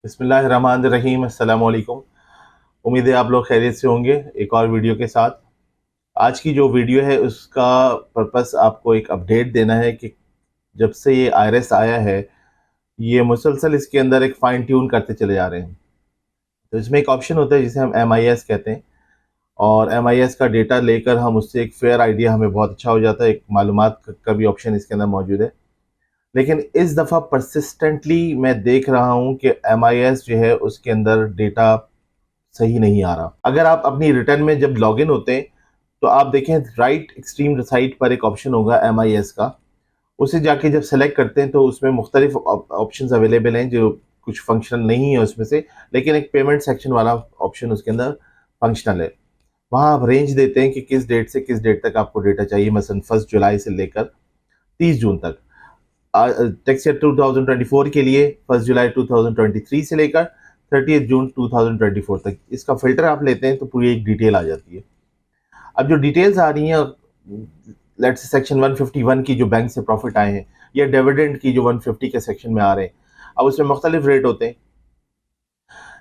बिस्मिल्लाहिर्रहमानिर्रहीम। अस्सलाम वालेकुम। उम्मीद है आप लोग खैरियत से होंगे एक और वीडियो के साथ। आज की जो वीडियो है उसका पर्पस आपको एक अपडेट देना है कि जब से ये आईआरएस आया है ये मुसलसल इसके अंदर एक फाइन ट्यून करते चले जा रहे हैं। तो इसमें एक ऑप्शन होता है जिसे हम MIS कहते हैं, और MIS का डेटा लेकर हम उससे एक फेयर आइडिया हमें बहुत अच्छा हो जाता है। एक मालूमात का भी ऑप्शन इसके अंदर मौजूद है, लेकिन इस दफ़ा परसिस्टेंटली मैं देख रहा हूँ कि MIS जो है उसके अंदर डेटा सही नहीं आ रहा। अगर आप अपनी रिटर्न में जब लॉग इन होते हैं तो आप देखें राइट एक्सट्रीम साइड पर एक ऑप्शन होगा MIS का। उसे जाके जब सेलेक्ट करते हैं तो उसमें मुख्तलिफ ऑप्शंस अवेलेबल हैं जो कुछ फंक्शनल नहीं है उसमें से, लेकिन एक पेमेंट सेक्शन वाला ऑप्शन उसके अंदर फंक्शनल है। वहाँ आप रेंज देते हैं कि किस डेट से किस डेट तक आपको डेटा चाहिए, मसलन 1 जुलाई से लेकर 30 जून तक। टैक्स ईयर 2024 के लिए 1 जुलाई 2023 से लेकर 30 जून 2024 तक इसका फिल्टर आप लेते हैं तो पूरी एक डिटेल आ जाती है। अब जो डिटेल्स आ रही हैं, लेट्स सेक्शन 151 की जो बैंक से प्रॉफिट आए हैं, या डिविडेंड की जो 150 के सेक्शन में आ रहे हैं, अब उसमें मुख्तलिफ रेट होते हैं,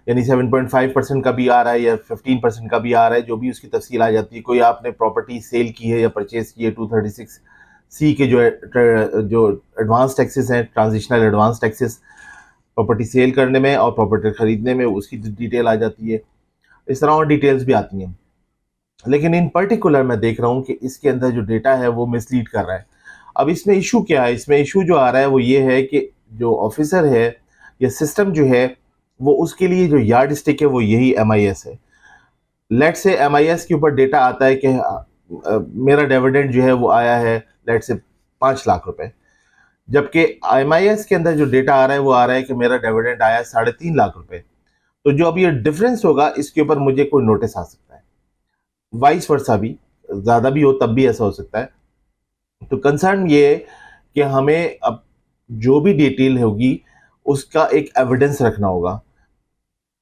यानी 7.5% का भी आ रहा है या 15% का भी आ रहा है, जो भी उसकी तफसील आ जाती है। कोई आपने प्रॉपर्टी सेल की है या परचेज की है, 236C के जो एडवांस टैक्सेस हैं, transitional advance taxes property sale करने में और प्रॉपर्टी खरीदने में, उसकी डिटेल आ जाती है। इस तरह और डिटेल्स भी आती हैं, लेकिन इन पर्टिकुलर मैं देख रहा हूँ कि इसके अंदर जो डेटा है वो मिसलीड कर रहा है। अब इसमें इशू क्या है? इसमें इशू जो आ रहा है वो ये है कि जो ऑफिसर है या सिस्टम जो है वो उसके लिए जो यार्ड स्टिक है वो यही MIS है। लेट से MIS के ऊपर डेटा आता है कि मेरा डिविडेंड जो है वो आया है लेट से 5 लाख रुपए, जबकि MIS के अंदर जो डेटा आ रहा है वो आ रहा है कि मेरा डिविडेंड आया 3.5 लाख रुपए। तो जो अब ये डिफरेंस होगा इसके ऊपर मुझे कोई नोटिस आ सकता है, वाइस वर्सा भी, ज़्यादा भी हो तब भी ऐसा हो सकता है। तो कंसर्न ये है कि हमें अब जो भी डिटेल होगी उसका एक एविडेंस रखना होगा।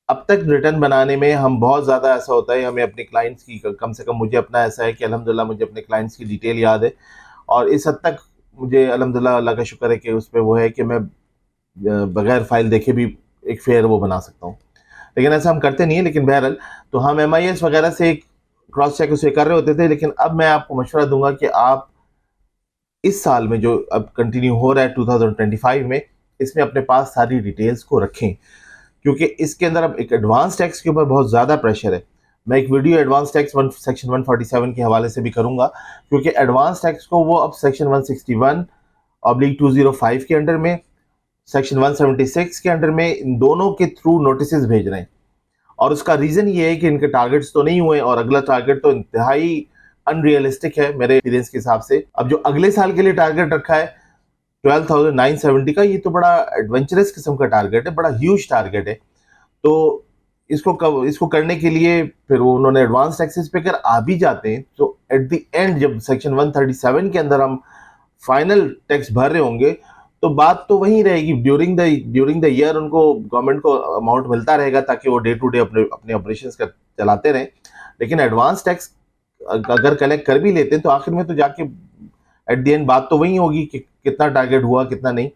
अब तक रिटर्न बनाने में हम बहुत ज़्यादा ऐसा होता है, हमें अपने क्लाइंट्स की, कम से कम मुझे अपना ऐसा है कि अल्हम्दुलिल्लाह मुझे अपने क्लाइंट्स की डिटेल याद है, और इस हद तक मुझे अल्हम्दुलिल्लाह अल्लाह का शुक्र है कि उस पर वो है कि मैं बगैर फाइल देखे भी एक फेयर वो बना सकता हूँ। लेकिन ऐसा हम करते नहीं है। लेकिन बहरहाल तो हम MIS वगैरह से क्रॉस चेक उसे कर रहे होते थे, लेकिन अब मैं आपको मशवरा दूंगा कि आप इस साल में जो अब कंटिन्यू हो रहा है 2025 में, इसमें अपने पास सारी डिटेल्स को रखें, क्योंकि इसके अंदर अब एक एडवांस टैक्स के ऊपर बहुत ज़्यादा प्रेशर है। मैं एक वीडियो एडवांस टैक्स सेक्शन 147 के हवाले से भी करूंगा, क्योंकि एडवांस टैक्स को वो अब सेक्शन 161/205 के अंडर में, सेक्शन 176 के अंडर में, इन दोनों के थ्रू नोटिस भेज रहे हैं। और उसका रीज़न ये है कि इनके टारगेट्स तो नहीं हुए, और अगला टारगेट तो इंतहाई अनरियलिस्टिक है मेरे एक्सपीरियंस के हिसाब से। अब जो अगले साल के लिए टारगेट रखा है 12,970 का, ये तो बड़ा एडवेंचरस किस्म का टारगेट है, बड़ा ह्यूज टारगेट है। तो इसको करने के लिए फिर वो उन्होंने एडवांस टैक्सेस पे कर आ भी जाते हैं, तो एट द एंड जब सेक्शन 137 के अंदर हम फाइनल टैक्स भर रहे होंगे तो बात तो वही रहेगी। ड्यूरिंग द ईयर उनको, गवर्नमेंट को अमाउंट मिलता रहेगा ताकि वो डे टू डे अपने अपने ऑपरेशंस का चलाते रहें। लेकिन एडवांस टैक्स अगर कलेक्ट कर भी लेते हैं तो आखिर में तो जाके एट द एंड बात तो वही होगी कि कितना टारगेट हुआ कितना नहीं।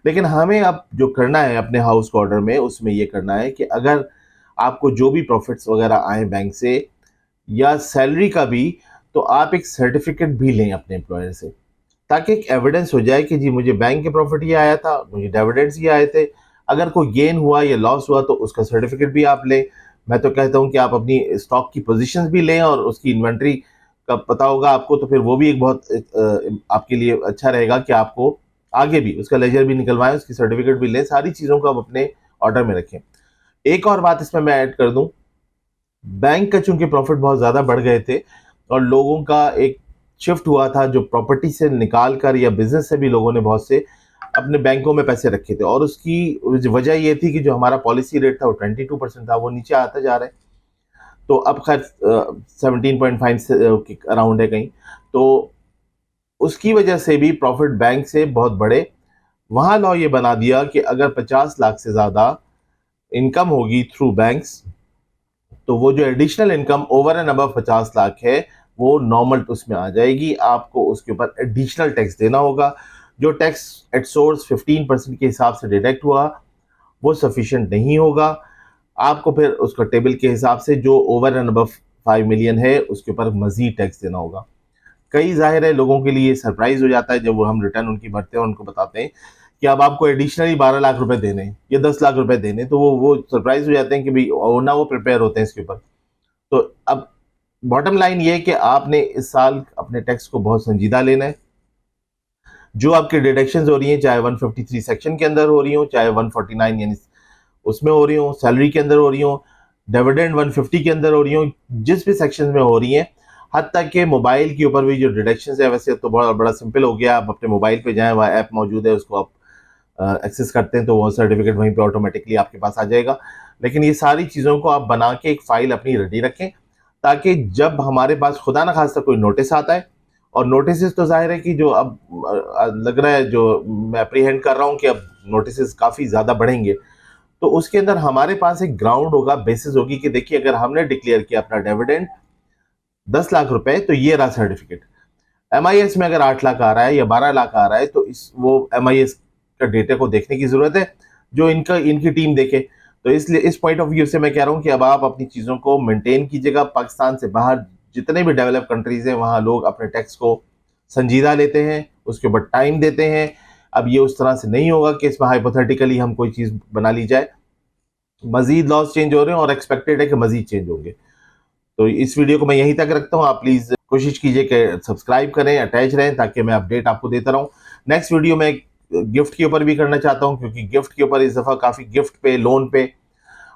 लेकिन हमें अब जो करना है अपने हाउस को ऑर्डर में, उसमें ये करना है कि अगर आपको जो भी प्रॉफिट्स वगैरह आए बैंक से या सैलरी का भी, तो आप एक सर्टिफिकेट भी लें अपने एम्प्लॉयर से, ताकि एक एविडेंस हो जाए कि जी मुझे बैंक के प्रॉफिट ये आया था, मुझे डिविडेंड्स ये आए थे। अगर कोई गेन हुआ या लॉस हुआ तो उसका सर्टिफिकेट भी आप लें। मैं तो कहता हूँ कि आप अपनी स्टॉक की पोजीशंस भी लें और उसकी इन्वेंट्री का पता होगा आपको, तो फिर वो भी एक बहुत आपके लिए अच्छा रहेगा कि आपको आगे भी उसका लेजर भी निकलवाएं, उसकी सर्टिफिकेट भी लें। सारी चीज़ों को आप अपने ऑर्डर में रखें। एक और बात इसमें मैं ऐड कर दूं, बैंक का चूंकि प्रॉफिट बहुत ज़्यादा बढ़ गए थे और लोगों का एक शिफ्ट हुआ था जो प्रॉपर्टी से निकाल कर या बिजनेस से भी लोगों ने बहुत से अपने बैंकों में पैसे रखे थे, और उसकी वजह ये थी कि जो हमारा पॉलिसी रेट था वो 22% था, वो नीचे आता जा रहा है। तो अब खैर 17.5 के अराउंड है कहीं। तो उसकी वजह से भी प्रॉफिट बैंक से बहुत बड़े। वहाँ लॉ ये बना दिया कि अगर 50 लाख से ज़्यादा इनकम होगी थ्रू बैंक्स, तो वो जो additional income over and above 50 lakh है वो नॉर्मल उसमें आ जाएगी। आपको उसके ऊपर एडिशनल टैक्स देना होगा। जो टैक्स एट सोर्स 15% के हिसाब से डिडक्ट हुआ, वो सफिशिएंट नहीं होगा। आपको फिर उसका टेबल के हिसाब से जो ओवर एंड अबव 5 मिलियन है उसके ऊपर मजीद टैक्स देना होगा। कई जाहिर है लोगों के लिए सरप्राइज हो जाता है जब वो हम रिटर्न उनकी भरते हैं और उनको बताते हैं कि अब आपको एडिशनली 12 लाख रुपए देने हैं या 10 लाख रुपए देने, तो वो सरप्राइज हो जाते हैं कि भाई, और ना वो प्रिपेयर होते हैं इसके ऊपर। तो अब बॉटम लाइन ये है कि आपने इस साल अपने टैक्स को बहुत संजीदा लेना है। जो आपकी डिडक्शन हो रही हैं, चाहे 153 सेक्शन के अंदर हो रही हो, चाहे 149 यानी उसमें हो रही हो, सैलरी के अंदर हो रही हो, डिविडेंड 150 के अंदर हो रही हो, जिस भी सेक्शन में हो रही हैं, हद तक के मोबाइल के ऊपर भी जो डिडक्शन है, वैसे तो बहुत बड़ा सिंपल हो गया। आप अपने मोबाइल पे जाएं, वहाँ ऐप मौजूद है, उसको आप एक्सेस करते हैं तो वो सर्टिफिकेट वहीं पे ऑटोमेटिकली आपके पास आ जाएगा। लेकिन ये सारी चीज़ों को आप बना के एक फाइल अपनी रेडी रखें, ताकि जब हमारे पास खुदा न खास्ता कोई नोटिस आता है, और नोटिस तो जाहिर है कि जो अब लग रहा है, जो मैं अप्रीहेंड कर रहा हूँ कि अब नोटिस काफ़ी ज़्यादा बढ़ेंगे, तो उसके अंदर हमारे पास एक ग्राउंड होगा, बेसिस होगी कि देखिए अगर हमने डिक्लेयर किया अपना डिविडेंड 10 लाख रुपए तो ये रहा सर्टिफिकेट। एमआईएस में अगर 8 लाख आ रहा है या 12 लाख आ रहा है तो इस वो एमआईएस का डेटा को देखने की जरूरत है, जो इनकी टीम देखे। तो इसलिए इस पॉइंट ऑफ व्यू से मैं कह रहा हूँ कि अब आप अपनी चीज़ों को मेंटेन कीजिएगा। पाकिस्तान से बाहर जितने भी डेवलप कंट्रीज हैं वहाँ लोग अपने टैक्स को संजीदा लेते हैं, उसके ऊपर टाइम देते हैं। अब ये उस तरह से नहीं होगा कि इसमें हाइपोथेटिकली हम कोई चीज़ बना ली जाए। मजीद लॉज चेंज हो रहे हैं और एक्सपेक्टेड है कि मजीद चेंज होंगे। तो इस वीडियो को मैं यहीं तक रखता हूँ। आप प्लीज़ कोशिश कीजिए कि सब्सक्राइब करें, अटैच रहें, ताकि मैं अपडेट आपको देता रहूँ। नेक्स्ट वीडियो में गिफ्ट के ऊपर भी करना चाहता हूँ, क्योंकि गिफ्ट के ऊपर इस दफ़ा काफ़ी गिफ्ट पे, लोन पे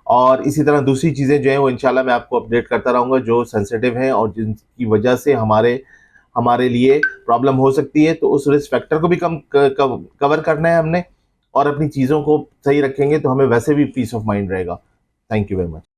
और इसी तरह दूसरी चीज़ें जो हैं वो इंशाल्लाह मैं आपको अपडेट करता रहूँगा, जो सेंसिटिव हैं और जिनकी वजह से हमारे लिए प्रॉब्लम हो सकती है। तो उस रिस्क फैक्टर को भी कवर करना है हमने, और अपनी चीज़ों को सही रखेंगे तो हमें वैसे भी पीस ऑफ माइंड रहेगा। Thank you very much.